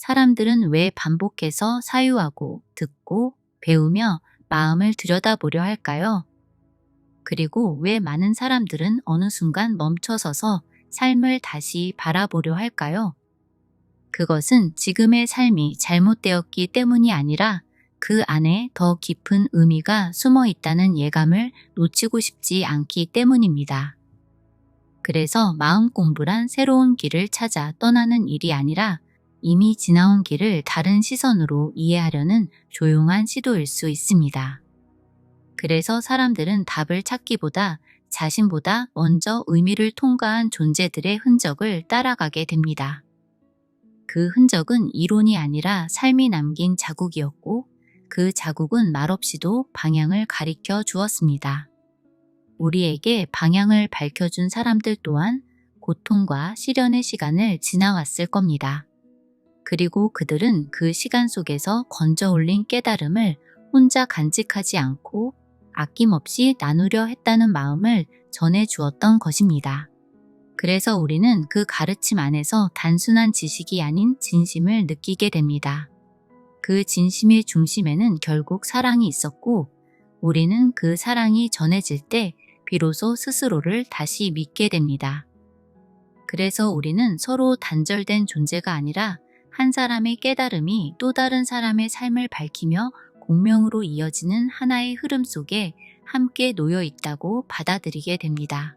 사람들은 왜 반복해서 사유하고 듣고 배우며 마음을 들여다보려 할까요? 그리고 왜 많은 사람들은 어느 순간 멈춰서서 삶을 다시 바라보려 할까요? 그것은 지금의 삶이 잘못되었기 때문이 아니라 그 안에 더 깊은 의미가 숨어 있다는 예감을 놓치고 싶지 않기 때문입니다. 그래서 마음 공부란 새로운 길을 찾아 떠나는 일이 아니라 이미 지나온 길을 다른 시선으로 이해하려는 조용한 시도일 수 있습니다. 그래서 사람들은 답을 찾기보다 자신보다 먼저 의미를 통과한 존재들의 흔적을 따라가게 됩니다. 그 흔적은 이론이 아니라 삶이 남긴 자국이었고 그 자국은 말없이도 방향을 가리켜 주었습니다. 우리에게 방향을 밝혀준 사람들 또한 고통과 시련의 시간을 지나왔을 겁니다. 그리고 그들은 그 시간 속에서 건져 올린 깨달음을 혼자 간직하지 않고 아낌없이 나누려 했다는 마음을 전해 주었던 것입니다. 그래서 우리는 그 가르침 안에서 단순한 지식이 아닌 진심을 느끼게 됩니다. 그 진심의 중심에는 결국 사랑이 있었고 우리는 그 사랑이 전해질 때 비로소 스스로를 다시 믿게 됩니다. 그래서 우리는 서로 단절된 존재가 아니라 한 사람의 깨달음이 또 다른 사람의 삶을 밝히며 공명으로 이어지는 하나의 흐름 속에 함께 놓여 있다고 받아들이게 됩니다.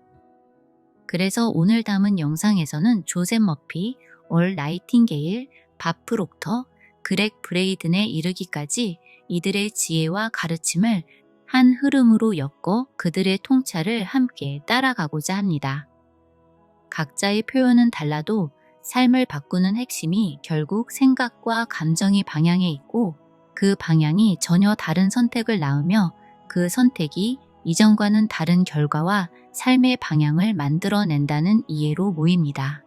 그래서 오늘 담은 영상에서는 조셉 머피, 얼 나이팅게일, 밥 프록터, 그렉 브레이든에 이르기까지 이들의 지혜와 가르침을 한 흐름으로 엮어 그들의 통찰을 함께 따라가고자 합니다. 각자의 표현은 달라도 삶을 바꾸는 핵심이 결국 생각과 감정의 방향에 있고 그 방향이 전혀 다른 선택을 낳으며 그 선택이 이전과는 다른 결과와 삶의 방향을 만들어낸다는 이해로 모입니다.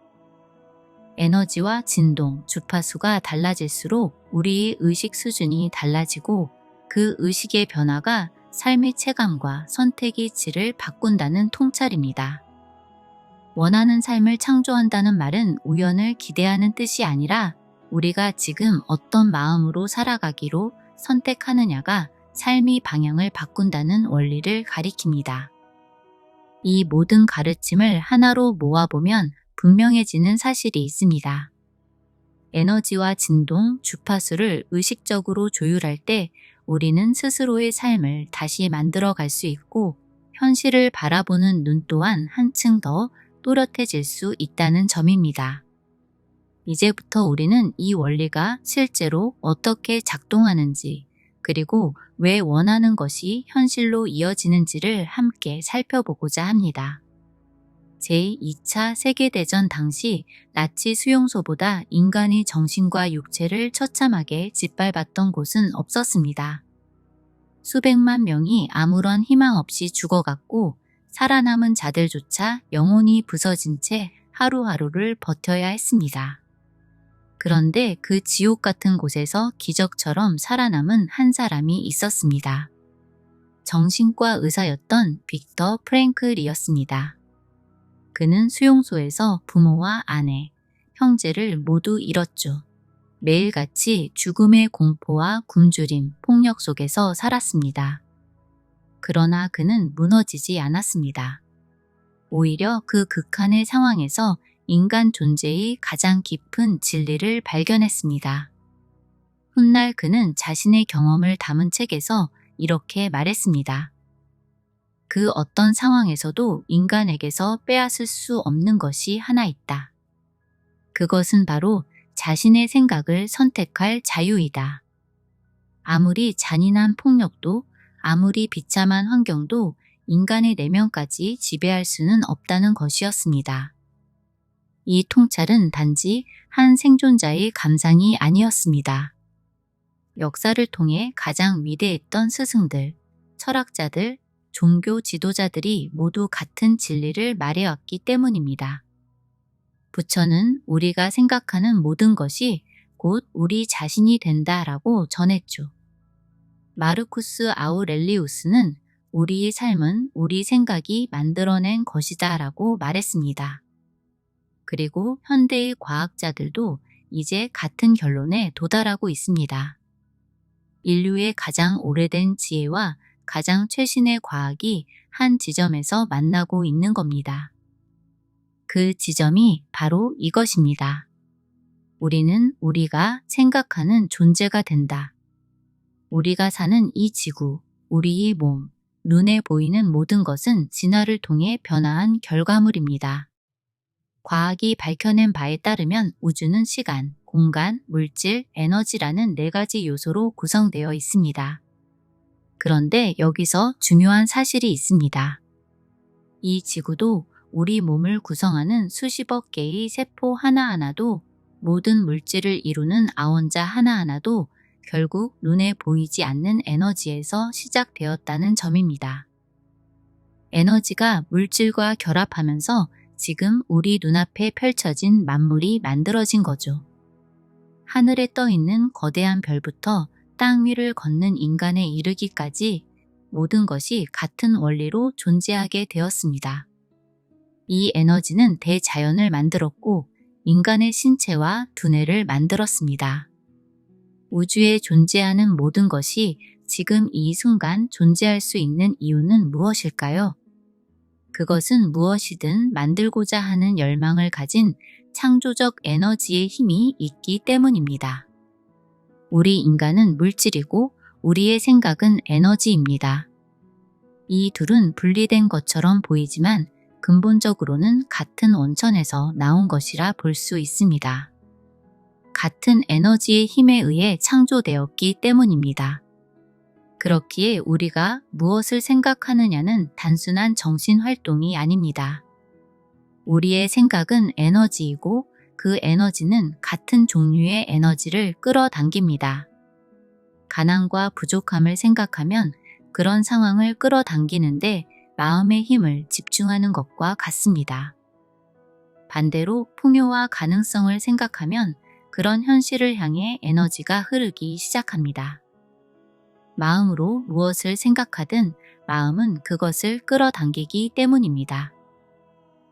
에너지와 진동, 주파수가 달라질수록 우리의 의식 수준이 달라지고 그 의식의 변화가 삶의 체감과 선택의 질을 바꾼다는 통찰입니다. 원하는 삶을 창조한다는 말은 우연을 기대하는 뜻이 아니라 우리가 지금 어떤 마음으로 살아가기로 선택하느냐가 삶의 방향을 바꾼다는 원리를 가리킵니다. 이 모든 가르침을 하나로 모아보면 분명해지는 사실이 있습니다. 에너지와 진동, 주파수를 의식적으로 조율할 때 우리는 스스로의 삶을 다시 만들어 갈 수 있고 현실을 바라보는 눈 또한 한층 더 또렷해질 수 있다는 점입니다. 이제부터 우리는 이 원리가 실제로 어떻게 작동하는지 그리고 왜 원하는 것이 현실로 이어지는지를 함께 살펴보고자 합니다. 제2차 세계대전 당시 나치 수용소보다 인간의 정신과 육체를 처참하게 짓밟았던 곳은 없었습니다. 수백만 명이 아무런 희망 없이 죽어갔고 살아남은 자들조차 영혼이 부서진 채 하루하루를 버텨야 했습니다. 그런데 그 지옥 같은 곳에서 기적처럼 살아남은 한 사람이 있었습니다. 정신과 의사였던 빅터 프랭클이었습니다. 그는 수용소에서 부모와 아내, 형제를 모두 잃었죠. 매일같이 죽음의 공포와 굶주림, 폭력 속에서 살았습니다. 그러나 그는 무너지지 않았습니다. 오히려 그 극한의 상황에서 인간 존재의 가장 깊은 진리를 발견했습니다. 훗날 그는 자신의 경험을 담은 책에서 이렇게 말했습니다. 그 어떤 상황에서도 인간에게서 빼앗을 수 없는 것이 하나 있다. 그것은 바로 자신의 생각을 선택할 자유이다. 아무리 잔인한 폭력도 아무리 비참한 환경도 인간의 내면까지 지배할 수는 없다는 것이었습니다. 이 통찰은 단지 한 생존자의 감상이 아니었습니다. 역사를 통해 가장 위대했던 스승들, 철학자들, 종교 지도자들이 모두 같은 진리를 말해왔기 때문입니다. 부처는 우리가 생각하는 모든 것이 곧 우리 자신이 된다라고 전했죠. 마르쿠스 아우렐리우스는 우리의 삶은 우리 생각이 만들어낸 것이다 라고 말했습니다. 그리고 현대의 과학자들도 이제 같은 결론에 도달하고 있습니다. 인류의 가장 오래된 지혜와 가장 최신의 과학이 한 지점에서 만나고 있는 겁니다. 그 지점이 바로 이것입니다. 우리는 우리가 생각하는 존재가 된다. 우리가 사는 이 지구, 우리의 몸, 눈에 보이는 모든 것은 진화를 통해 변화한 결과물입니다. 과학이 밝혀낸 바에 따르면 우주는 시간, 공간, 물질, 에너지라는 4가지 요소로 구성되어 있습니다. 그런데 여기서 중요한 사실이 있습니다. 이 지구도 우리 몸을 구성하는 수십억 개의 세포 하나하나도 모든 물질을 이루는 아원자 하나하나도 결국 눈에 보이지 않는 에너지에서 시작되었다는 점입니다. 에너지가 물질과 결합하면서 지금 우리 눈앞에 펼쳐진 만물이 만들어진 거죠. 하늘에 떠 있는 거대한 별부터 땅 위를 걷는 인간에 이르기까지 모든 것이 같은 원리로 존재하게 되었습니다. 이 에너지는 대자연을 만들었고 인간의 신체와 두뇌를 만들었습니다. 우주에 존재하는 모든 것이 지금 이 순간 존재할 수 있는 이유는 무엇일까요? 그것은 무엇이든 만들고자 하는 열망을 가진 창조적 에너지의 힘이 있기 때문입니다. 우리 인간은 물질이고 우리의 생각은 에너지입니다. 이 둘은 분리된 것처럼 보이지만 근본적으로는 같은 원천에서 나온 것이라 볼 수 있습니다. 같은 에너지의 힘에 의해 창조되었기 때문입니다. 그렇기에 우리가 무엇을 생각하느냐는 단순한 정신활동이 아닙니다. 우리의 생각은 에너지이고 그 에너지는 같은 종류의 에너지를 끌어당깁니다. 가난과 부족함을 생각하면 그런 상황을 끌어당기는데 마음의 힘을 집중하는 것과 같습니다. 반대로 풍요와 가능성을 생각하면 그런 현실을 향해 에너지가 흐르기 시작합니다. 마음으로 무엇을 생각하든 마음은 그것을 끌어당기기 때문입니다.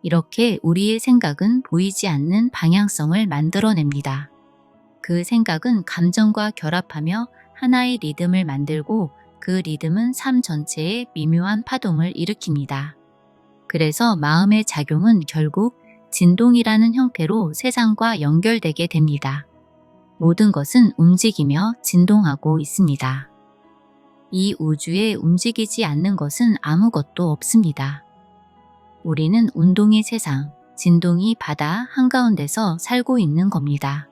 이렇게 우리의 생각은 보이지 않는 방향성을 만들어냅니다. 그 생각은 감정과 결합하며 하나의 리듬을 만들고 그 리듬은 삶 전체에 미묘한 파동을 일으킵니다. 그래서 마음의 작용은 결국 진동이라는 형태로 세상과 연결되게 됩니다. 모든 것은 움직이며 진동하고 있습니다. 이 우주에 움직이지 않는 것은 아무것도 없습니다. 우리는 운동의 세상, 진동이 바다 한가운데서 살고 있는 겁니다.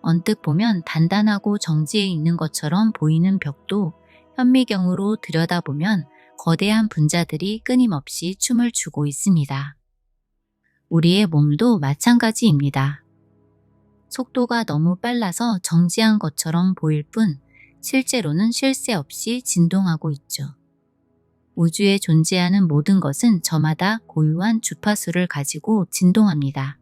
언뜻 보면 단단하고 정지해 있는 것처럼 보이는 벽도 현미경으로 들여다보면 거대한 분자들이 끊임없이 춤을 추고 있습니다. 우리의 몸도 마찬가지입니다. 속도가 너무 빨라서 정지한 것처럼 보일 뿐 실제로는 쉴 새 없이 진동하고 있죠. 우주에 존재하는 모든 것은 저마다 고유한 주파수를 가지고 진동합니다.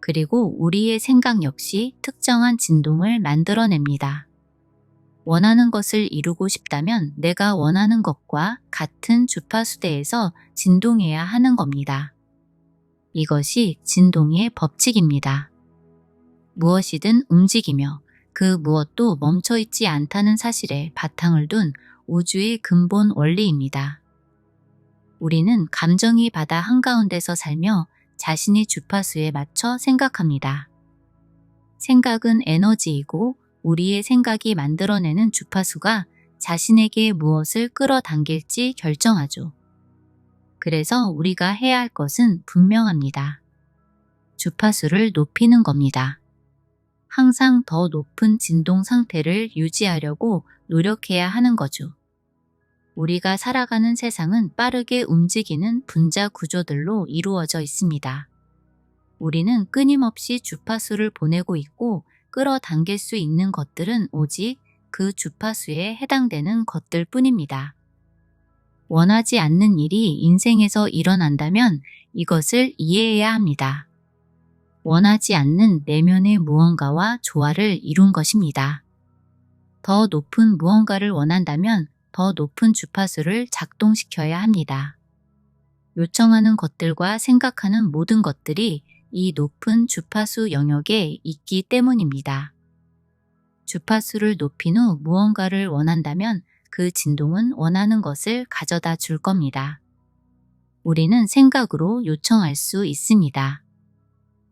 그리고 우리의 생각 역시 특정한 진동을 만들어냅니다. 원하는 것을 이루고 싶다면 내가 원하는 것과 같은 주파수대에서 진동해야 하는 겁니다. 이것이 진동의 법칙입니다. 무엇이든 움직이며 그 무엇도 멈춰있지 않다는 사실에 바탕을 둔 우주의 근본 원리입니다. 우리는 감정이 바다 한가운데서 살며 자신의 주파수에 맞춰 생각합니다. 생각은 에너지이고 우리의 생각이 만들어내는 주파수가 자신에게 무엇을 끌어당길지 결정하죠. 그래서 우리가 해야 할 것은 분명합니다. 주파수를 높이는 겁니다. 항상 더 높은 진동 상태를 유지하려고 노력해야 하는 거죠. 우리가 살아가는 세상은 빠르게 움직이는 분자 구조들로 이루어져 있습니다. 우리는 끊임없이 주파수를 보내고 있고 끌어당길 수 있는 것들은 오직 그 주파수에 해당되는 것들 뿐입니다. 원하지 않는 일이 인생에서 일어난다면 이것을 이해해야 합니다. 원하지 않는 내면의 무언가와 조화를 이룬 것입니다. 더 높은 무언가를 원한다면 더 높은 주파수를 작동시켜야 합니다. 요청하는 것들과 생각하는 모든 것들이 이 높은 주파수 영역에 있기 때문입니다. 주파수를 높인 후 무언가를 원한다면 그 진동은 원하는 것을 가져다 줄 겁니다. 우리는 생각으로 요청할 수 있습니다.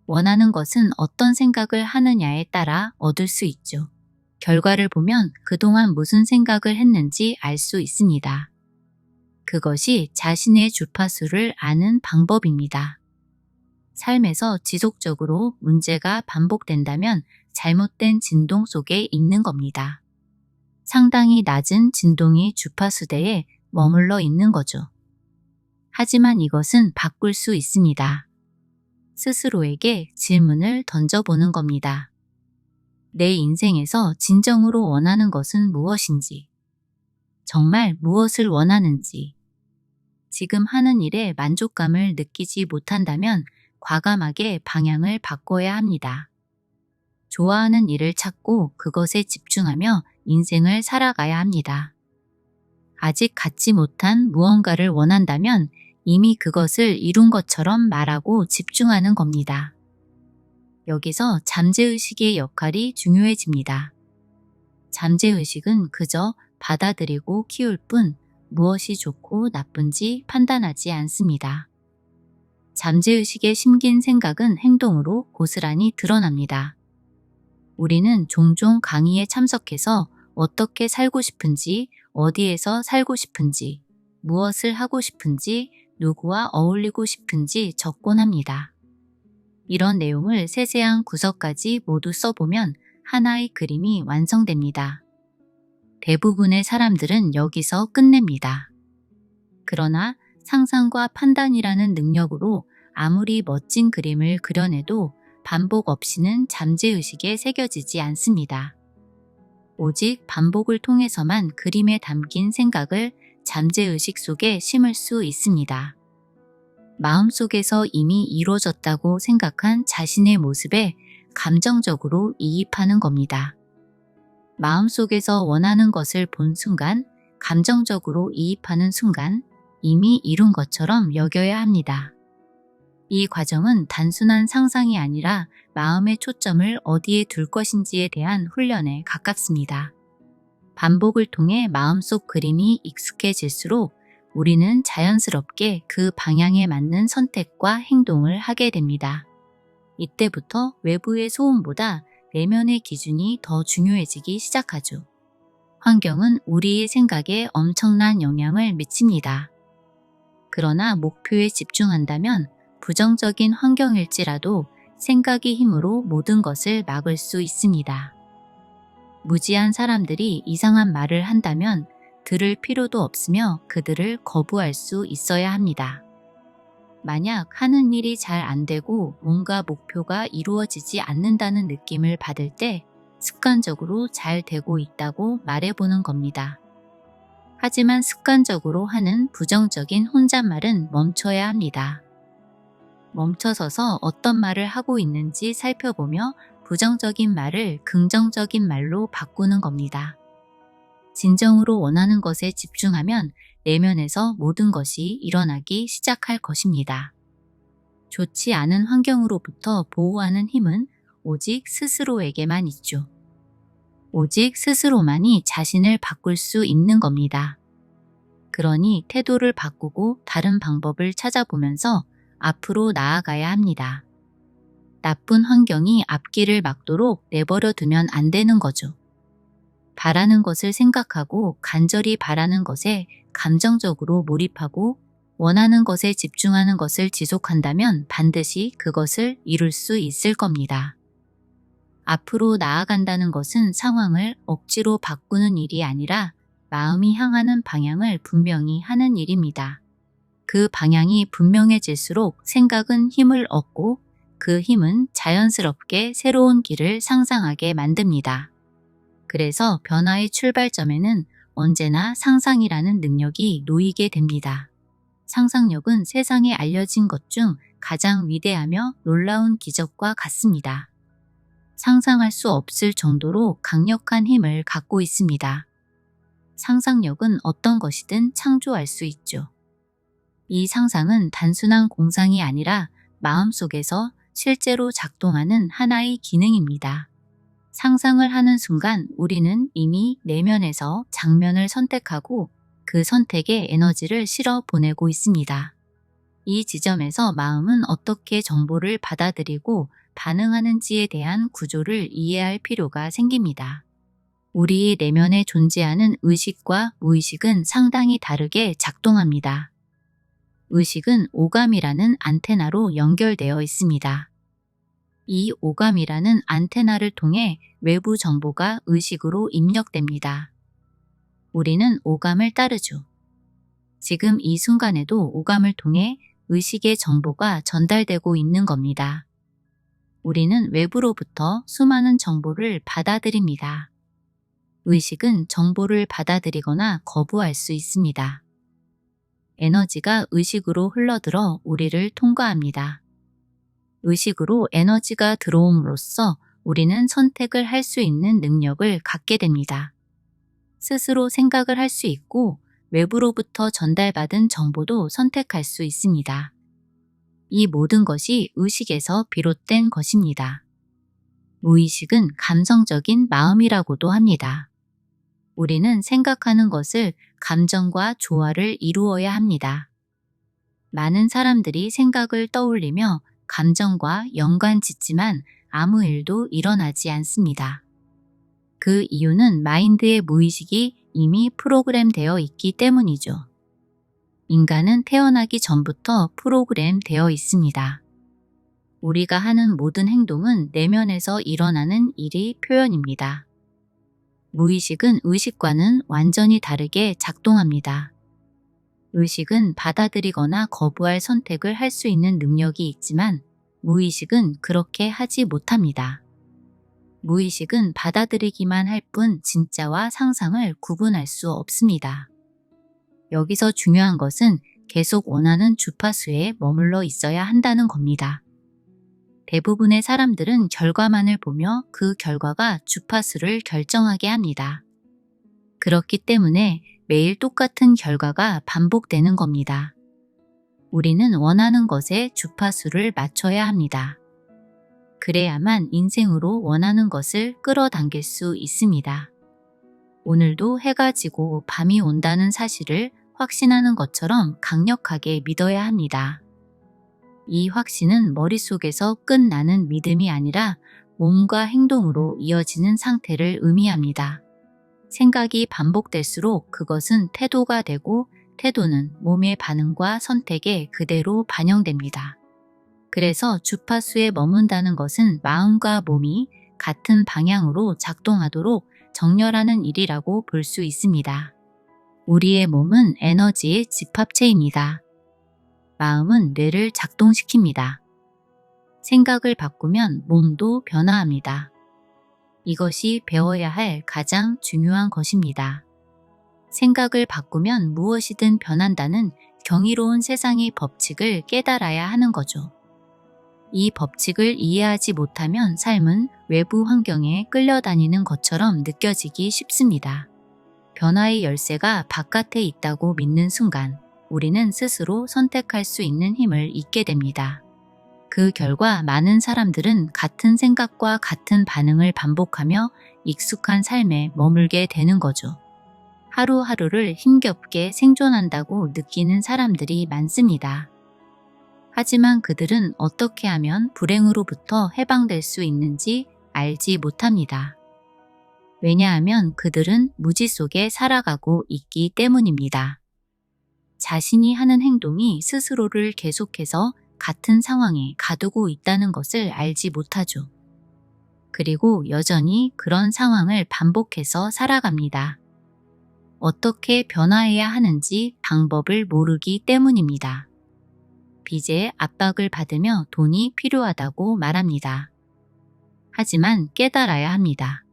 원하는 것은 어떤 생각을 하느냐에 따라 얻을 수 있죠. 결과를 보면 그동안 무슨 생각을 했는지 알 수 있습니다. 그것이 자신의 주파수를 아는 방법입니다. 삶에서 지속적으로 문제가 반복된다면 잘못된 진동 속에 있는 겁니다. 상당히 낮은 진동이 주파수대에 머물러 있는 거죠. 하지만 이것은 바꿀 수 있습니다. 스스로에게 질문을 던져보는 겁니다. 내 인생에서 진정으로 원하는 것은 무엇인지, 정말 무엇을 원하는지, 지금 하는 일에 만족감을 느끼지 못한다면 과감하게 방향을 바꿔야 합니다. 좋아하는 일을 찾고 그것에 집중하며 인생을 살아가야 합니다. 아직 갖지 못한 무언가를 원한다면 이미 그것을 이룬 것처럼 말하고 집중하는 겁니다. 여기서 잠재의식의 역할이 중요해집니다. 잠재의식은 그저 받아들이고 키울 뿐 무엇이 좋고 나쁜지 판단하지 않습니다. 잠재의식에 심긴 생각은 행동으로 고스란히 드러납니다. 우리는 종종 강의에 참석해서 어떻게 살고 싶은지, 어디에서 살고 싶은지, 무엇을 하고 싶은지, 누구와 어울리고 싶은지 적곤 합니다. 이런 내용을 세세한 구석까지 모두 써보면 하나의 그림이 완성됩니다. 대부분의 사람들은 여기서 끝냅니다. 그러나 상상과 판단이라는 능력으로 아무리 멋진 그림을 그려내도 반복 없이는 잠재의식에 새겨지지 않습니다. 오직 반복을 통해서만 그림에 담긴 생각을 잠재의식 속에 심을 수 있습니다. 마음속에서 이미 이루어졌다고 생각한 자신의 모습에 감정적으로 이입하는 겁니다. 마음속에서 원하는 것을 본 순간, 감정적으로 이입하는 순간 이미 이룬 것처럼 여겨야 합니다. 이 과정은 단순한 상상이 아니라 마음의 초점을 어디에 둘 것인지에 대한 훈련에 가깝습니다. 반복을 통해 마음속 그림이 익숙해질수록 우리는 자연스럽게 그 방향에 맞는 선택과 행동을 하게 됩니다. 이때부터 외부의 소음보다 내면의 기준이 더 중요해지기 시작하죠. 환경은 우리의 생각에 엄청난 영향을 미칩니다. 그러나 목표에 집중한다면 부정적인 환경일지라도 생각의 힘으로 모든 것을 막을 수 있습니다. 무지한 사람들이 이상한 말을 한다면 들을 필요도 없으며 그들을 거부할 수 있어야 합니다. 만약 하는 일이 잘 안 되고 뭔가 목표가 이루어지지 않는다는 느낌을 받을 때 습관적으로 잘 되고 있다고 말해보는 겁니다. 하지만 습관적으로 하는 부정적인 혼잣말은 멈춰야 합니다. 멈춰서서 어떤 말을 하고 있는지 살펴보며 부정적인 말을 긍정적인 말로 바꾸는 겁니다. 진정으로 원하는 것에 집중하면 내면에서 모든 것이 일어나기 시작할 것입니다. 좋지 않은 환경으로부터 보호하는 힘은 오직 스스로에게만 있죠. 오직 스스로만이 자신을 바꿀 수 있는 겁니다. 그러니 태도를 바꾸고 다른 방법을 찾아보면서 앞으로 나아가야 합니다. 나쁜 환경이 앞길을 막도록 내버려 두면 안 되는 거죠. 바라는 것을 생각하고 간절히 바라는 것에 감정적으로 몰입하고 원하는 것에 집중하는 것을 지속한다면 반드시 그것을 이룰 수 있을 겁니다. 앞으로 나아간다는 것은 상황을 억지로 바꾸는 일이 아니라 마음이 향하는 방향을 분명히 하는 일입니다. 그 방향이 분명해질수록 생각은 힘을 얻고 그 힘은 자연스럽게 새로운 길을 상상하게 만듭니다. 그래서 변화의 출발점에는 언제나 상상이라는 능력이 놓이게 됩니다. 상상력은 세상에 알려진 것 중 가장 위대하며 놀라운 기적과 같습니다. 상상할 수 없을 정도로 강력한 힘을 갖고 있습니다. 상상력은 어떤 것이든 창조할 수 있죠. 이 상상은 단순한 공상이 아니라 마음속에서 실제로 작동하는 하나의 기능입니다. 상상을 하는 순간 우리는 이미 내면에서 장면을 선택하고 그 선택에 에너지를 실어 보내고 있습니다. 이 지점에서 마음은 어떻게 정보를 받아들이고 반응하는지에 대한 구조를 이해할 필요가 생깁니다. 우리 내면에 존재하는 의식과 무의식은 상당히 다르게 작동합니다. 의식은 오감이라는 안테나로 연결되어 있습니다. 이 오감이라는 안테나를 통해 외부 정보가 의식으로 입력됩니다. 우리는 오감을 따르죠. 지금 이 순간에도 오감을 통해 의식의 정보가 전달되고 있는 겁니다. 우리는 외부로부터 수많은 정보를 받아들입니다. 의식은 정보를 받아들이거나 거부할 수 있습니다. 에너지가 의식으로 흘러들어 우리를 통과합니다. 의식으로 에너지가 들어옴으로써 우리는 선택을 할 수 있는 능력을 갖게 됩니다. 스스로 생각을 할 수 있고 외부로부터 전달받은 정보도 선택할 수 있습니다. 이 모든 것이 의식에서 비롯된 것입니다. 무의식은 감성적인 마음이라고도 합니다. 우리는 생각하는 것을 감정과 조화를 이루어야 합니다. 많은 사람들이 생각을 떠올리며 감정과 연관 짓지만 아무 일도 일어나지 않습니다. 그 이유는 마인드의 무의식이 이미 프로그램 되어 있기 때문이죠. 인간은 태어나기 전부터 프로그램 되어 있습니다. 우리가 하는 모든 행동은 내면에서 일어나는 일의 표현입니다. 무의식은 의식과는 완전히 다르게 작동합니다. 의식은 받아들이거나 거부할 선택을 할 수 있는 능력이 있지만 무의식은 그렇게 하지 못합니다. 무의식은 받아들이기만 할 뿐 진짜와 상상을 구분할 수 없습니다. 여기서 중요한 것은 계속 원하는 주파수에 머물러 있어야 한다는 겁니다. 대부분의 사람들은 결과만을 보며 그 결과가 주파수를 결정하게 합니다. 그렇기 때문에 매일 똑같은 결과가 반복되는 겁니다. 우리는 원하는 것에 주파수를 맞춰야 합니다. 그래야만 인생으로 원하는 것을 끌어당길 수 있습니다. 오늘도 해가 지고 밤이 온다는 사실을 확신하는 것처럼 강력하게 믿어야 합니다. 이 확신은 머릿속에서 끝나는 믿음이 아니라 몸과 행동으로 이어지는 상태를 의미합니다. 생각이 반복될수록 그것은 태도가 되고 태도는 몸의 반응과 선택에 그대로 반영됩니다. 그래서 주파수에 머문다는 것은 마음과 몸이 같은 방향으로 작동하도록 정렬하는 일이라고 볼 수 있습니다. 우리의 몸은 에너지의 집합체입니다. 마음은 뇌를 작동시킵니다. 생각을 바꾸면 몸도 변화합니다. 이것이 배워야 할 가장 중요한 것입니다. 생각을 바꾸면 무엇이든 변한다는 경이로운 세상의 법칙을 깨달아야 하는 거죠. 이 법칙을 이해하지 못하면 삶은 외부 환경에 끌려다니는 것처럼 느껴지기 쉽습니다. 변화의 열쇠가 바깥에 있다고 믿는 순간 우리는 스스로 선택할 수 있는 힘을 잊게 됩니다. 그 결과 많은 사람들은 같은 생각과 같은 반응을 반복하며 익숙한 삶에 머물게 되는 거죠. 하루하루를 힘겹게 생존한다고 느끼는 사람들이 많습니다. 하지만 그들은 어떻게 하면 불행으로부터 해방될 수 있는지 알지 못합니다. 왜냐하면 그들은 무지 속에 살아가고 있기 때문입니다. 자신이 하는 행동이 스스로를 계속해서 같은 상황에 가두고 있다는 것을 알지 못하죠. 그리고 여전히 그런 상황을 반복해서 살아갑니다. 어떻게 변화해야 하는지 방법을 모르기 때문입니다. 빚에 압박을 받으며 돈이 필요하다고 말합니다. 하지만 깨달아야 합니다.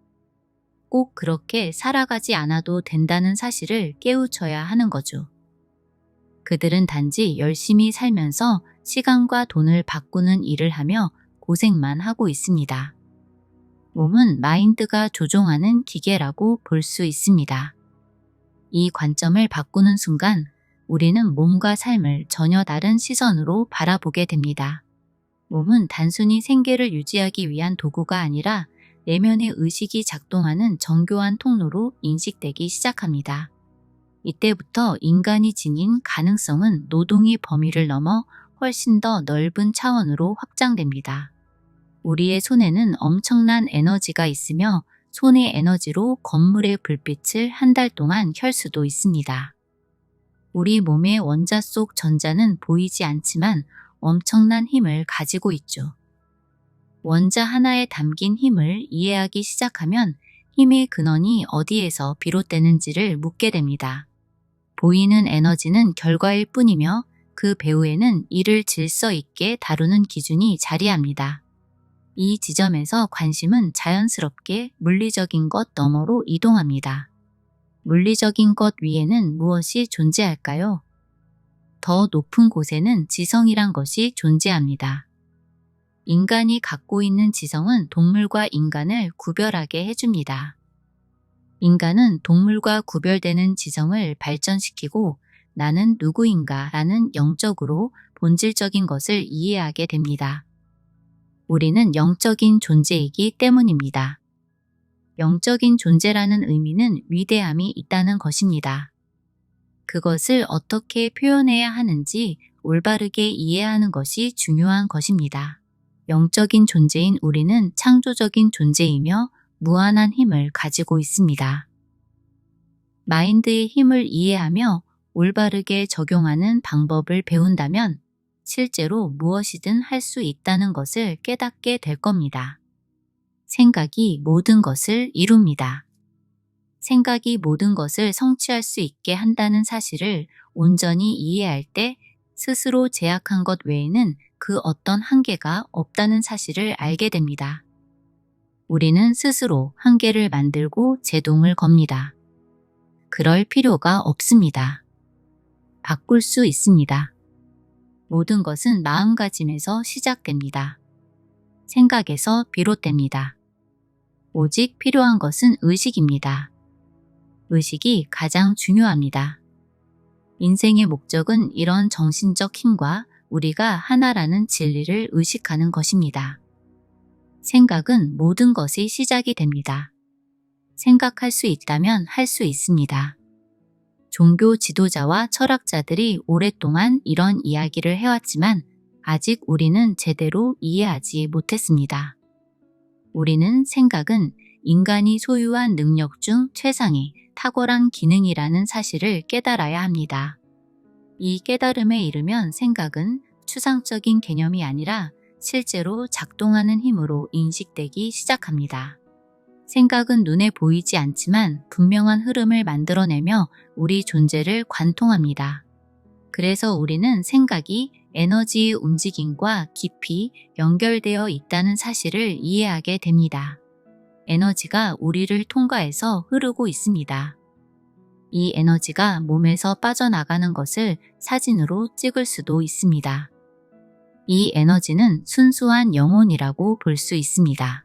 꼭 그렇게 살아가지 않아도 된다는 사실을 깨우쳐야 하는 거죠. 그들은 단지 열심히 살면서 시간과 돈을 바꾸는 일을 하며 고생만 하고 있습니다. 몸은 마인드가 조종하는 기계라고 볼 수 있습니다. 이 관점을 바꾸는 순간 우리는 몸과 삶을 전혀 다른 시선으로 바라보게 됩니다. 몸은 단순히 생계를 유지하기 위한 도구가 아니라 내면의 의식이 작동하는 정교한 통로로 인식되기 시작합니다. 이때부터 인간이 지닌 가능성은 노동의 범위를 넘어 훨씬 더 넓은 차원으로 확장됩니다. 우리의 손에는 엄청난 에너지가 있으며 손의 에너지로 건물의 불빛을 한 달 동안 켤 수도 있습니다. 우리 몸의 원자 속 전자는 보이지 않지만 엄청난 힘을 가지고 있죠. 원자 하나에 담긴 힘을 이해하기 시작하면 힘의 근원이 어디에서 비롯되는지를 묻게 됩니다. 보이는 에너지는 결과일 뿐이며 그 배후에는 이를 질서 있게 다루는 기준이 자리합니다. 이 지점에서 관심은 자연스럽게 물리적인 것 너머로 이동합니다. 물리적인 것 위에는 무엇이 존재할까요? 더 높은 곳에는 지성이란 것이 존재합니다. 인간이 갖고 있는 지성은 동물과 인간을 구별하게 해줍니다. 인간은 동물과 구별되는 지성을 발전시키고 나는 누구인가 라는 영적으로 본질적인 것을 이해하게 됩니다. 우리는 영적인 존재이기 때문입니다. 영적인 존재라는 의미는 위대함이 있다는 것입니다. 그것을 어떻게 표현해야 하는지 올바르게 이해하는 것이 중요한 것입니다. 영적인 존재인 우리는 창조적인 존재이며 무한한 힘을 가지고 있습니다. 마인드의 힘을 이해하며 올바르게 적용하는 방법을 배운다면 실제로 무엇이든 할 수 있다는 것을 깨닫게 될 겁니다. 생각이 모든 것을 이룹니다. 생각이 모든 것을 성취할 수 있게 한다는 사실을 온전히 이해할 때 스스로 제약한 것 외에는 그 어떤 한계가 없다는 사실을 알게 됩니다. 우리는 스스로 한계를 만들고 제동을 겁니다. 그럴 필요가 없습니다. 바꿀 수 있습니다. 모든 것은 마음가짐에서 시작됩니다. 생각에서 비롯됩니다. 오직 필요한 것은 의식입니다. 의식이 가장 중요합니다. 인생의 목적은 이런 정신적 힘과 우리가 하나라는 진리를 의식하는 것입니다. 생각은 모든 것의 시작이 됩니다. 생각할 수 있다면 할 수 있습니다. 종교 지도자와 철학자들이 오랫동안 이런 이야기를 해왔지만 아직 우리는 제대로 이해하지 못했습니다. 우리는 생각은 인간이 소유한 능력 중 최상의 탁월한 기능이라는 사실을 깨달아야 합니다. 이 깨달음에 이르면 생각은 추상적인 개념이 아니라 실제로 작동하는 힘으로 인식되기 시작합니다. 생각은 눈에 보이지 않지만 분명한 흐름을 만들어내며 우리 존재를 관통합니다. 그래서 우리는 생각이 에너지의 움직임과 깊이 연결되어 있다는 사실을 이해하게 됩니다. 에너지가 우리를 통과해서 흐르고 있습니다. 이 에너지가 몸에서 빠져나가는 것을 사진으로 찍을 수도 있습니다. 이 에너지는 순수한 영혼이라고 볼 수 있습니다.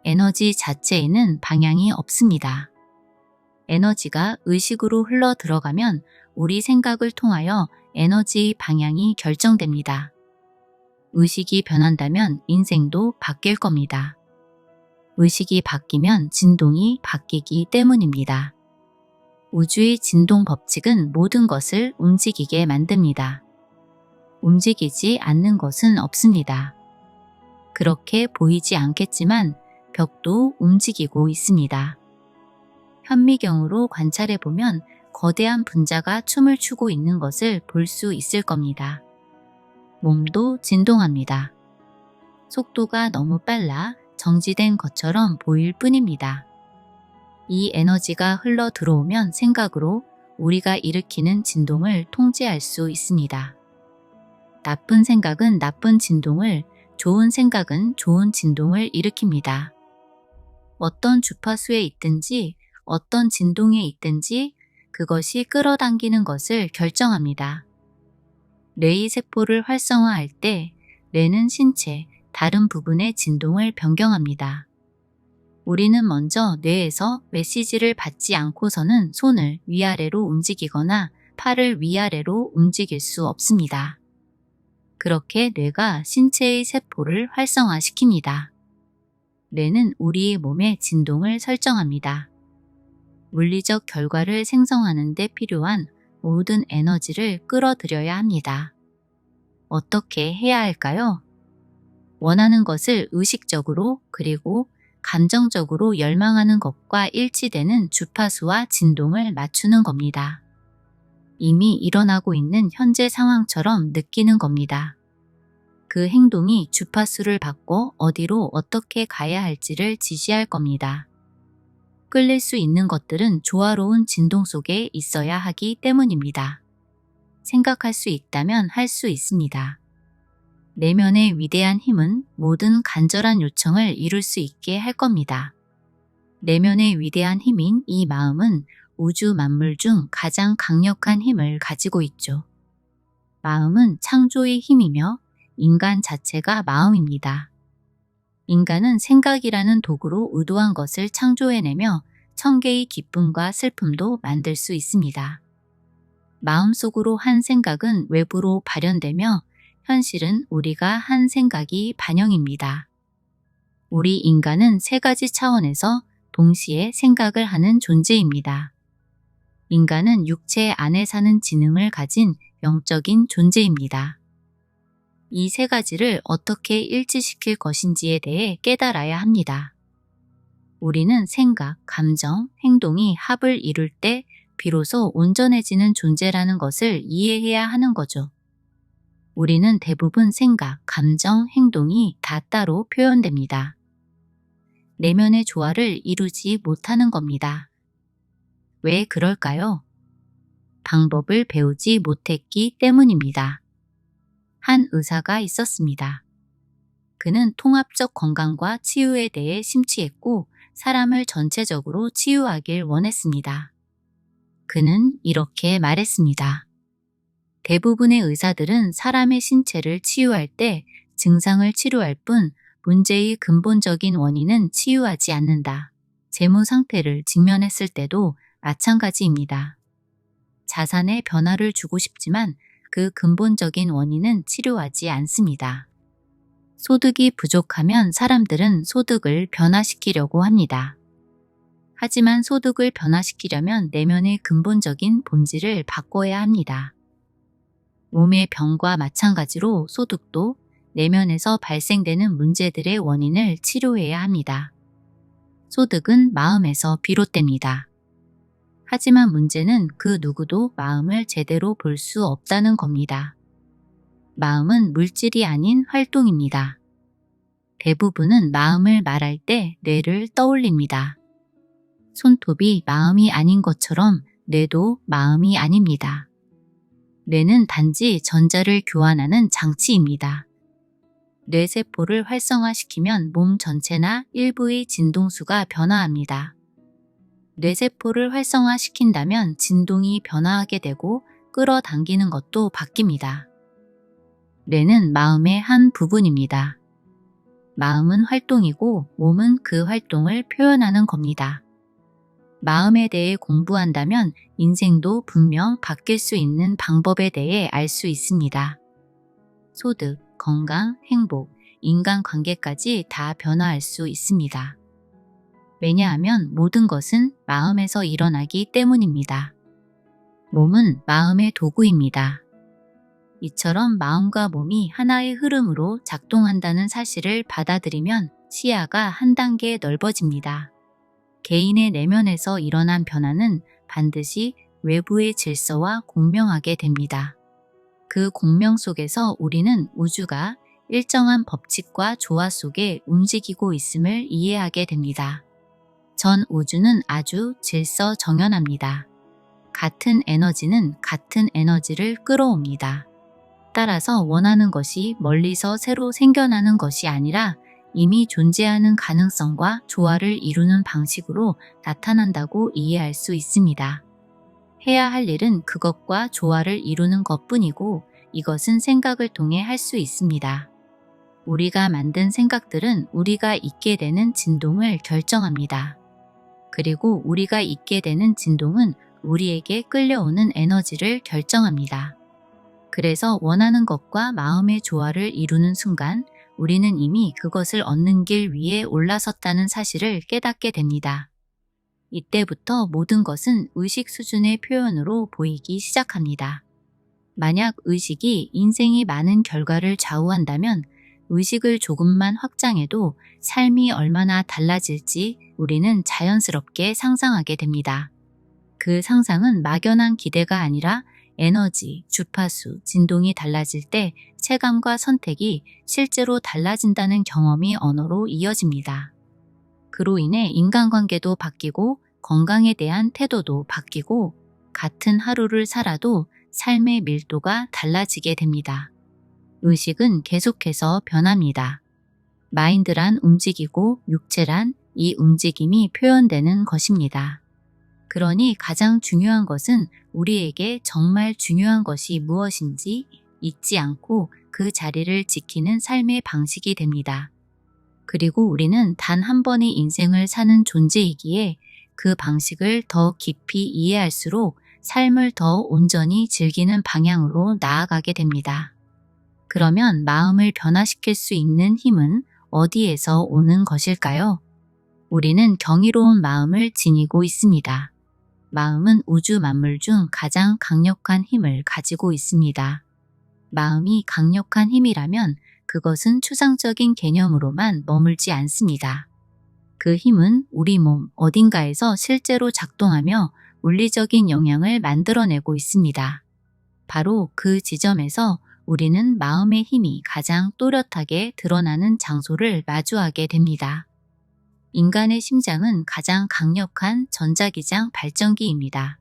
에너지 자체에는 방향이 없습니다. 에너지가 의식으로 흘러 들어가면 우리 생각을 통하여 에너지의 방향이 결정됩니다. 의식이 변한다면 인생도 바뀔 겁니다. 의식이 바뀌면 진동이 바뀌기 때문입니다. 우주의 진동 법칙은 모든 것을 움직이게 만듭니다. 움직이지 않는 것은 없습니다. 그렇게 보이지 않겠지만 벽도 움직이고 있습니다. 현미경으로 관찰해보면 거대한 분자가 춤을 추고 있는 것을 볼 수 있을 겁니다. 몸도 진동합니다. 속도가 너무 빨라 정지된 것처럼 보일 뿐입니다. 이 에너지가 흘러 들어오면 생각으로 우리가 일으키는 진동을 통제할 수 있습니다. 나쁜 생각은 나쁜 진동을, 좋은 생각은 좋은 진동을 일으킵니다. 어떤 주파수에 있든지 어떤 진동에 있든지 그것이 끌어당기는 것을 결정합니다. 뇌의 세포를 활성화할 때 뇌는 신체 다른 부분의 진동을 변경합니다. 우리는 먼저 뇌에서 메시지를 받지 않고서는 손을 위아래로 움직이거나 팔을 위아래로 움직일 수 없습니다. 그렇게 뇌가 신체의 세포를 활성화시킵니다. 뇌는 우리의 몸의 진동을 설정합니다. 물리적 결과를 생성하는 데 필요한 모든 에너지를 끌어들여야 합니다. 어떻게 해야 할까요? 원하는 것을 의식적으로 그리고 감정적으로 열망하는 것과 일치되는 주파수와 진동을 맞추는 겁니다. 이미 일어나고 있는 현재 상황처럼 느끼는 겁니다. 그 행동이 주파수를 받고 어디로 어떻게 가야 할지를 지시할 겁니다. 끌릴 수 있는 것들은 조화로운 진동 속에 있어야 하기 때문입니다. 생각할 수 있다면 할 수 있습니다. 내면의 위대한 힘은 모든 간절한 요청을 이룰 수 있게 할 겁니다. 내면의 위대한 힘인 이 마음은 우주 만물 중 가장 강력한 힘을 가지고 있죠. 마음은 창조의 힘이며 인간 자체가 마음입니다. 인간은 생각이라는 도구로 의도한 것을 창조해내며 천개의 기쁨과 슬픔도 만들 수 있습니다. 마음속으로 한 생각은 외부로 발현되며 현실은 우리가 한 생각이 반영입니다. 우리 인간은 세 가지 차원에서 동시에 생각을 하는 존재입니다. 인간은 육체 안에 사는 지능을 가진 영적인 존재입니다. 이 세 가지를 어떻게 일치시킬 것인지에 대해 깨달아야 합니다. 우리는 생각, 감정, 행동이 합을 이룰 때 비로소 온전해지는 존재라는 것을 이해해야 하는 거죠. 우리는 대부분 생각, 감정, 행동이 다 따로 표현됩니다. 내면의 조화를 이루지 못하는 겁니다. 왜 그럴까요? 방법을 배우지 못했기 때문입니다. 한 의사가 있었습니다. 그는 통합적 건강과 치유에 대해 심취했고 사람을 전체적으로 치유하길 원했습니다. 그는 이렇게 말했습니다. 대부분의 의사들은 사람의 신체를 치유할 때 증상을 치료할 뿐 문제의 근본적인 원인은 치유하지 않는다. 재무 상태를 직면했을 때도 마찬가지입니다. 자산에 변화를 주고 싶지만 그 근본적인 원인은 치료하지 않습니다. 소득이 부족하면 사람들은 소득을 변화시키려고 합니다. 하지만 소득을 변화시키려면 내면의 근본적인 본질을 바꿔야 합니다. 몸의 병과 마찬가지로 소득도 내면에서 발생되는 문제들의 원인을 치료해야 합니다. 소득은 마음에서 비롯됩니다. 하지만 문제는 그 누구도 마음을 제대로 볼 수 없다는 겁니다. 마음은 물질이 아닌 활동입니다. 대부분은 마음을 말할 때 뇌를 떠올립니다. 손톱이 마음이 아닌 것처럼 뇌도 마음이 아닙니다. 뇌는 단지 전자를 교환하는 장치입니다. 뇌세포를 활성화시키면 몸 전체나 일부의 진동수가 변화합니다. 뇌세포를 활성화시킨다면 진동이 변화하게 되고 끌어당기는 것도 바뀝니다. 뇌는 마음의 한 부분입니다. 마음은 활동이고 몸은 그 활동을 표현하는 겁니다. 마음에 대해 공부한다면 인생도 분명 바뀔 수 있는 방법에 대해 알 수 있습니다. 소득, 건강, 행복, 인간관계까지 다 변화할 수 있습니다. 왜냐하면 모든 것은 마음에서 일어나기 때문입니다. 몸은 마음의 도구입니다. 이처럼 마음과 몸이 하나의 흐름으로 작동한다는 사실을 받아들이면 시야가 한 단계 넓어집니다. 개인의 내면에서 일어난 변화는 반드시 외부의 질서와 공명하게 됩니다. 그 공명 속에서 우리는 우주가 일정한 법칙과 조화 속에 움직이고 있음을 이해하게 됩니다. 전 우주는 아주 질서 정연합니다. 같은 에너지는 같은 에너지를 끌어옵니다. 따라서 원하는 것이 멀리서 새로 생겨나는 것이 아니라 이미 존재하는 가능성과 조화를 이루는 방식으로 나타난다고 이해할 수 있습니다. 해야 할 일은 그것과 조화를 이루는 것뿐이고 이것은 생각을 통해 할 수 있습니다. 우리가 만든 생각들은 우리가 있게 되는 진동을 결정합니다. 그리고 우리가 있게 되는 진동은 우리에게 끌려오는 에너지를 결정합니다. 그래서 원하는 것과 마음의 조화를 이루는 순간 우리는 이미 그것을 얻는 길 위에 올라섰다는 사실을 깨닫게 됩니다. 이때부터 모든 것은 의식 수준의 표현으로 보이기 시작합니다. 만약 의식이 인생이 많은 결과를 좌우한다면 의식을 조금만 확장해도 삶이 얼마나 달라질지 우리는 자연스럽게 상상하게 됩니다. 그 상상은 막연한 기대가 아니라 에너지, 주파수, 진동이 달라질 때 체감과 선택이 실제로 달라진다는 경험이 언어로 이어집니다. 그로 인해 인간관계도 바뀌고 건강에 대한 태도도 바뀌고 같은 하루를 살아도 삶의 밀도가 달라지게 됩니다. 의식은 계속해서 변합니다. 마인드란 움직이고 육체란 이 움직임이 표현되는 것입니다. 그러니 가장 중요한 것은 우리에게 정말 중요한 것이 무엇인지 잊지 않고 그 자리를 지키는 삶의 방식이 됩니다. 그리고 우리는 단 한 번의 인생을 사는 존재이기에 그 방식을 더 깊이 이해할수록 삶을 더 온전히 즐기는 방향으로 나아가게 됩니다. 그러면 마음을 변화시킬 수 있는 힘은 어디에서 오는 것일까요? 우리는 경이로운 마음을 지니고 있습니다. 마음은 우주 만물 중 가장 강력한 힘을 가지고 있습니다. 마음이 강력한 힘이라면 그것은 추상적인 개념으로만 머물지 않습니다. 그 힘은 우리 몸 어딘가에서 실제로 작동하며 물리적인 영향을 만들어내고 있습니다. 바로 그 지점에서 우리는 마음의 힘이 가장 또렷하게 드러나는 장소를 마주하게 됩니다. 인간의 심장은 가장 강력한 전자기장 발전기입니다.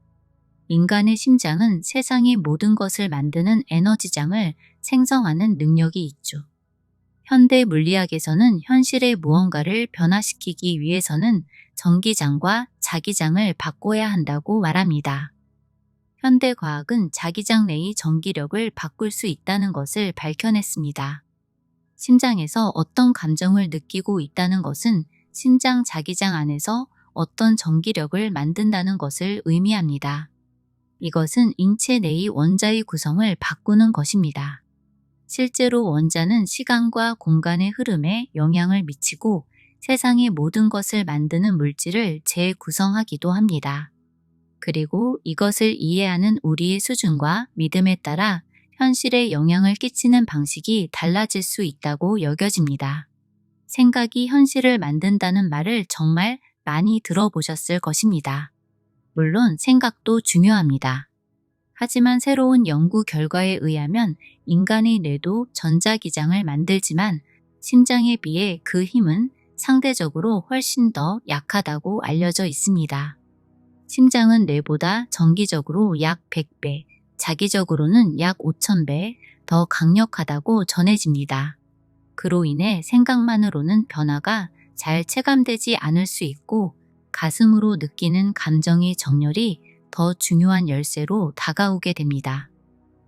인간의 심장은 세상의 모든 것을 만드는 에너지장을 생성하는 능력이 있죠. 현대 물리학에서는 현실의 무언가를 변화시키기 위해서는 전기장과 자기장을 바꿔야 한다고 말합니다. 현대 과학은 자기장 내의 전기력을 바꿀 수 있다는 것을 밝혀냈습니다. 심장에서 어떤 감정을 느끼고 있다는 것은 심장 자기장 안에서 어떤 전기력을 만든다는 것을 의미합니다. 이것은 인체 내의 원자의 구성을 바꾸는 것입니다. 실제로 원자는 시간과 공간의 흐름에 영향을 미치고 세상의 모든 것을 만드는 물질을 재구성하기도 합니다. 그리고 이것을 이해하는 우리의 수준과 믿음에 따라 현실에 영향을 끼치는 방식이 달라질 수 있다고 여겨집니다. 생각이 현실을 만든다는 말을 정말 많이 들어보셨을 것입니다. 물론 생각도 중요합니다. 하지만 새로운 연구 결과에 의하면 인간의 뇌도 전자기장을 만들지만 심장에 비해 그 힘은 상대적으로 훨씬 더 약하다고 알려져 있습니다. 심장은 뇌보다 정기적으로 약 100배, 자기적으로는 약 5000배 더 강력하다고 전해집니다. 그로 인해 생각만으로는 변화가 잘 체감되지 않을 수 있고 가슴으로 느끼는 감정의 정렬이 더 중요한 열쇠로 다가오게 됩니다.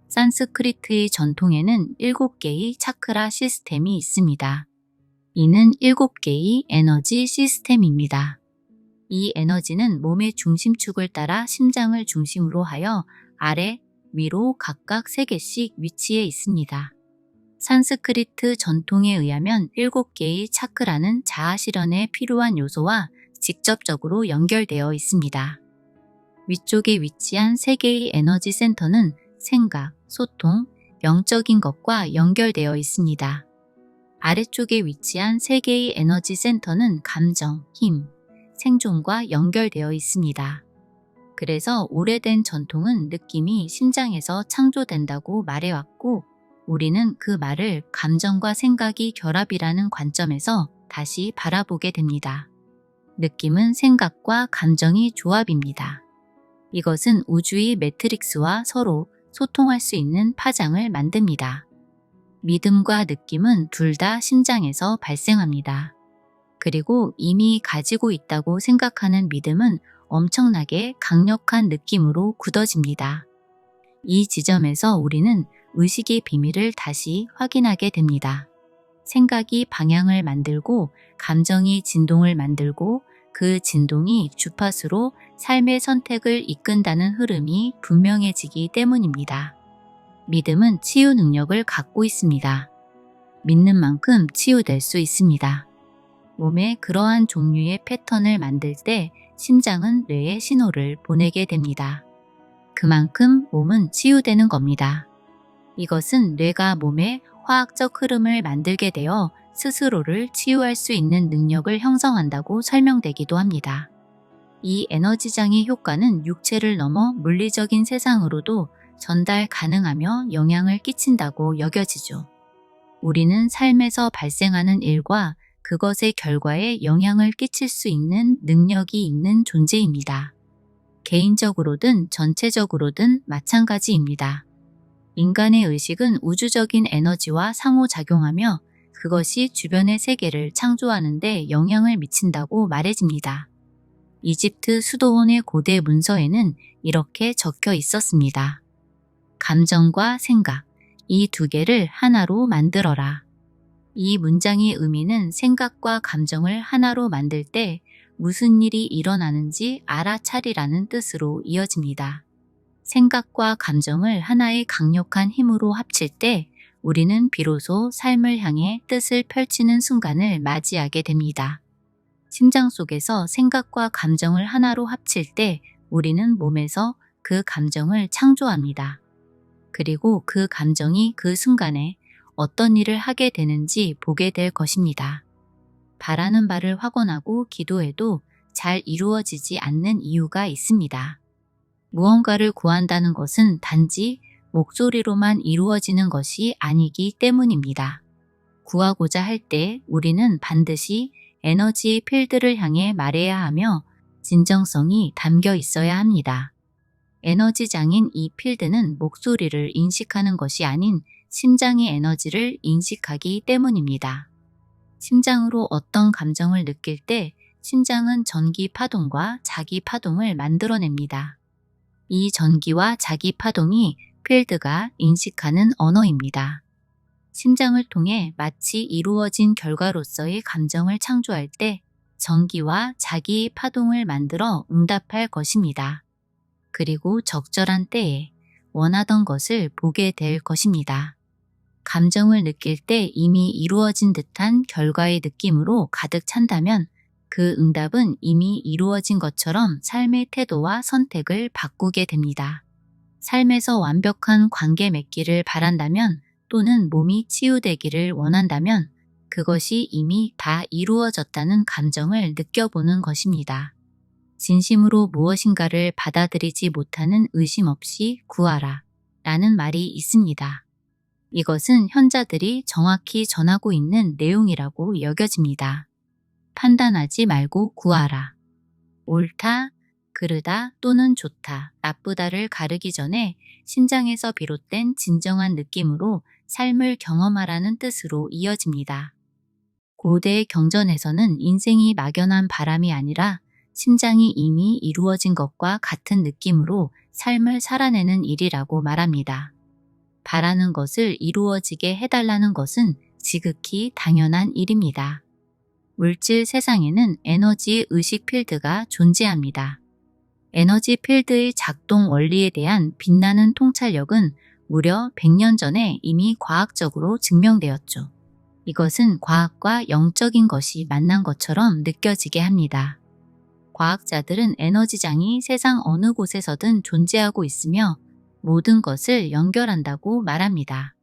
산스크리트의 전통에는 7개의 차크라 시스템이 있습니다. 이는 7개의 에너지 시스템입니다. 이 에너지는 몸의 중심축을 따라 심장을 중심으로 하여 아래, 위로 각각 3개씩 위치해 있습니다. 산스크리트 전통에 의하면 7개의 차크라는 자아 실현에 필요한 요소와 직접적으로 연결되어 있습니다. 위쪽에 위치한 3개의 에너지 센터는 생각, 소통, 영적인 것과 연결되어 있습니다. 아래쪽에 위치한 3개의 에너지 센터는 감정, 힘, 생존과 연결되어 있습니다. 그래서 오래된 전통은 느낌이 심장에서 창조된다고 말해왔고 우리는 그 말을 감정과 생각이 결합이라는 관점에서 다시 바라보게 됩니다. 느낌은 생각과 감정의 조합입니다. 이것은 우주의 매트릭스와 서로 소통할 수 있는 파장을 만듭니다. 믿음과 느낌은 둘 다 심장에서 발생합니다. 그리고 이미 가지고 있다고 생각하는 믿음은 엄청나게 강력한 느낌으로 굳어집니다. 이 지점에서 우리는 의식의 비밀을 다시 확인하게 됩니다. 생각이 방향을 만들고 감정이 진동을 만들고 그 진동이 주파수로 삶의 선택을 이끈다는 흐름이 분명해지기 때문입니다. 믿음은 치유 능력을 갖고 있습니다. 믿는 만큼 치유될 수 있습니다. 몸에 그러한 종류의 패턴을 만들 때 심장은 뇌에 신호를 보내게 됩니다. 그만큼 몸은 치유되는 겁니다. 이것은 뇌가 몸의 화학적 흐름을 만들게 되어 스스로를 치유할 수 있는 능력을 형성한다고 설명되기도 합니다. 이 에너지장의 효과는 육체를 넘어 물리적인 세상으로도 전달 가능하며 영향을 끼친다고 여겨지죠. 우리는 삶에서 발생하는 일과 그것의 결과에 영향을 끼칠 수 있는 능력이 있는 존재입니다. 개인적으로든 전체적으로든 마찬가지입니다. 인간의 의식은 우주적인 에너지와 상호작용하며 그것이 주변의 세계를 창조하는 데 영향을 미친다고 말해집니다. 이집트 수도원의 고대 문서에는 이렇게 적혀 있었습니다. 감정과 생각, 이 두 개를 하나로 만들어라. 이 문장의 의미는 생각과 감정을 하나로 만들 때 무슨 일이 일어나는지 알아차리라는 뜻으로 이어집니다. 생각과 감정을 하나의 강력한 힘으로 합칠 때 우리는 비로소 삶을 향해 뜻을 펼치는 순간을 맞이하게 됩니다. 심장 속에서 생각과 감정을 하나로 합칠 때 우리는 몸에서 그 감정을 창조합니다. 그리고 그 감정이 그 순간에 어떤 일을 하게 되는지 보게 될 것입니다. 바라는 바를 확언하고 기도해도 잘 이루어지지 않는 이유가 있습니다. 무언가를 구한다는 것은 단지 목소리로만 이루어지는 것이 아니기 때문입니다. 구하고자 할 때 우리는 반드시 에너지 필드를 향해 말해야 하며 진정성이 담겨 있어야 합니다. 에너지장인 이 필드는 목소리를 인식하는 것이 아닌 심장의 에너지를 인식하기 때문입니다. 심장으로 어떤 감정을 느낄 때 심장은 전기 파동과 자기 파동을 만들어냅니다. 이 전기와 자기 파동이 필드가 인식하는 언어입니다. 심장을 통해 마치 이루어진 결과로서의 감정을 창조할 때 전기와 자기 파동을 만들어 응답할 것입니다. 그리고 적절한 때에 원하던 것을 보게 될 것입니다. 감정을 느낄 때 이미 이루어진 듯한 결과의 느낌으로 가득 찬다면 그 응답은 이미 이루어진 것처럼 삶의 태도와 선택을 바꾸게 됩니다. 삶에서 완벽한 관계 맺기를 바란다면 또는 몸이 치유되기를 원한다면 그것이 이미 다 이루어졌다는 감정을 느껴보는 것입니다. 진심으로 무엇인가를 받아들이지 못하는 의심 없이 구하라 라는 말이 있습니다. 이것은 현자들이 정확히 전하고 있는 내용이라고 여겨집니다. 판단하지 말고 구하라. 옳다, 그르다 또는 좋다, 나쁘다를 가르기 전에 심장에서 비롯된 진정한 느낌으로 삶을 경험하라는 뜻으로 이어집니다. 고대 경전에서는 인생이 막연한 바람이 아니라 심장이 이미 이루어진 것과 같은 느낌으로 삶을 살아내는 일이라고 말합니다. 바라는 것을 이루어지게 해달라는 것은 지극히 당연한 일입니다. 물질 세상에는 에너지 의식 필드가 존재합니다. 에너지 필드의 작동 원리에 대한 빛나는 통찰력은 무려 100년 전에 이미 과학적으로 증명되었죠. 이것은 과학과 영적인 것이 만난 것처럼 느껴지게 합니다. 과학자들은 에너지장이 세상 어느 곳에서든 존재하고 있으며 모든 것을 연결한다고 말합니다.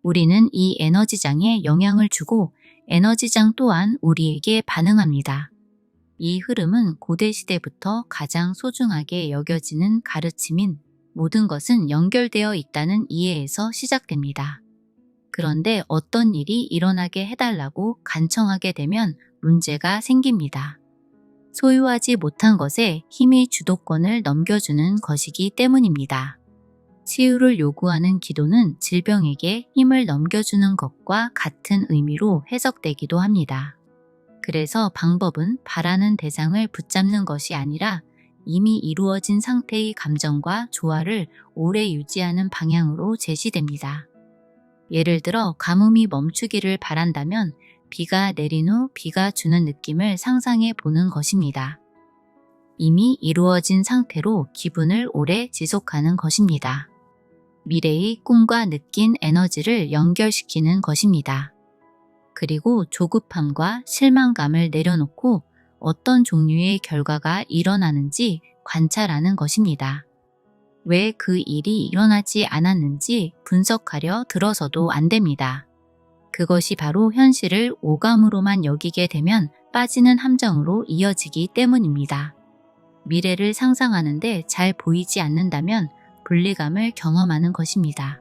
우리는 이 에너지장에 영향을 주고 에너지장 또한 우리에게 반응합니다. 이 흐름은 고대 시대부터 가장 소중하게 여겨지는 가르침인 모든 것은 연결되어 있다는 이해에서 시작됩니다. 그런데 어떤 일이 일어나게 해달라고 간청하게 되면 문제가 생깁니다. 소유하지 못한 것에 힘이 주도권을 넘겨주는 것이기 때문입니다. 치유를 요구하는 기도는 질병에게 힘을 넘겨주는 것과 같은 의미로 해석되기도 합니다. 그래서 방법은 바라는 대상을 붙잡는 것이 아니라 이미 이루어진 상태의 감정과 조화를 오래 유지하는 방향으로 제시됩니다. 예를 들어 가뭄이 멈추기를 바란다면 비가 내린 후 비가 주는 느낌을 상상해 보는 것입니다. 이미 이루어진 상태로 기분을 오래 지속하는 것입니다. 미래의 꿈과 느낀 에너지를 연결시키는 것입니다. 그리고 조급함과 실망감을 내려놓고 어떤 종류의 결과가 일어나는지 관찰하는 것입니다. 왜 그 일이 일어나지 않았는지 분석하려 들어서도 안 됩니다. 그것이 바로 현실을 오감으로만 여기게 되면 빠지는 함정으로 이어지기 때문입니다. 미래를 상상하는데 잘 보이지 않는다면 분리감을 경험하는 것입니다.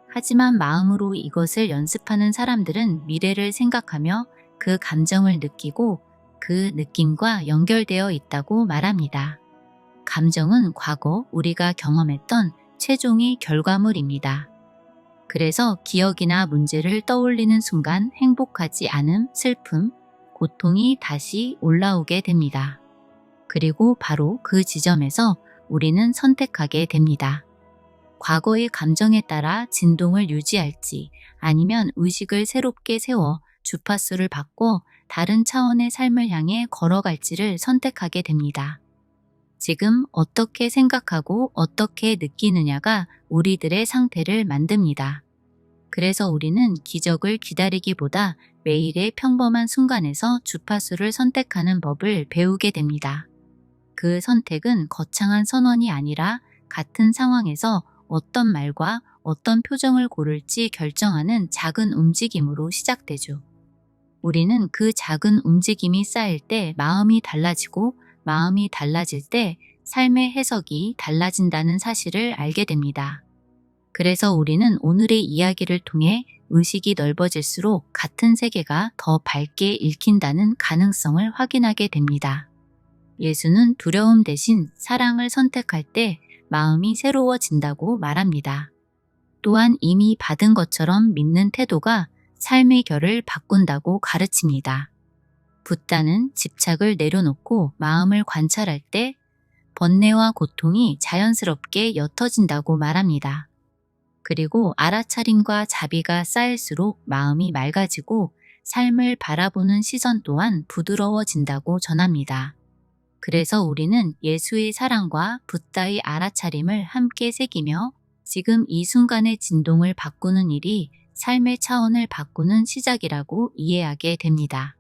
하지만 마음으로 이것을 연습하는 사람들은 미래를 생각하며 그 감정을 느끼고 그 느낌과 연결되어 있다고 말합니다. 감정은 과거 우리가 경험했던 최종의 결과물입니다. 그래서 기억이나 문제를 떠올리는 순간 행복하지 않음, 슬픔, 고통이 다시 올라오게 됩니다. 그리고 바로 그 지점에서 우리는 선택하게 됩니다. 과거의 감정에 따라 진동을 유지할지 아니면 의식을 새롭게 세워 주파수를 바꿔 다른 차원의 삶을 향해 걸어갈지를 선택하게 됩니다. 지금 어떻게 생각하고 어떻게 느끼느냐가 우리들의 상태를 만듭니다. 그래서 우리는 기적을 기다리기보다 매일의 평범한 순간에서 주파수를 선택하는 법을 배우게 됩니다. 그 선택은 거창한 선언이 아니라 같은 상황에서 어떤 말과 어떤 표정을 고를지 결정하는 작은 움직임으로 시작되죠. 우리는 그 작은 움직임이 쌓일 때 마음이 달라지고 마음이 달라질 때 삶의 해석이 달라진다는 사실을 알게 됩니다. 그래서 우리는 오늘의 이야기를 통해 의식이 넓어질수록 같은 세계가 더 밝게 읽힌다는 가능성을 확인하게 됩니다. 예수는 두려움 대신 사랑을 선택할 때 마음이 새로워진다고 말합니다. 또한 이미 받은 것처럼 믿는 태도가 삶의 결을 바꾼다고 가르칩니다. 붓다는 집착을 내려놓고 마음을 관찰할 때 번뇌와 고통이 자연스럽게 옅어진다고 말합니다. 그리고 알아차림과 자비가 쌓일수록 마음이 맑아지고 삶을 바라보는 시선 또한 부드러워진다고 전합니다. 그래서 우리는 예수의 사랑과 붓다의 알아차림을 함께 새기며 지금 이 순간의 진동을 바꾸는 일이 삶의 차원을 바꾸는 시작이라고 이해하게 됩니다.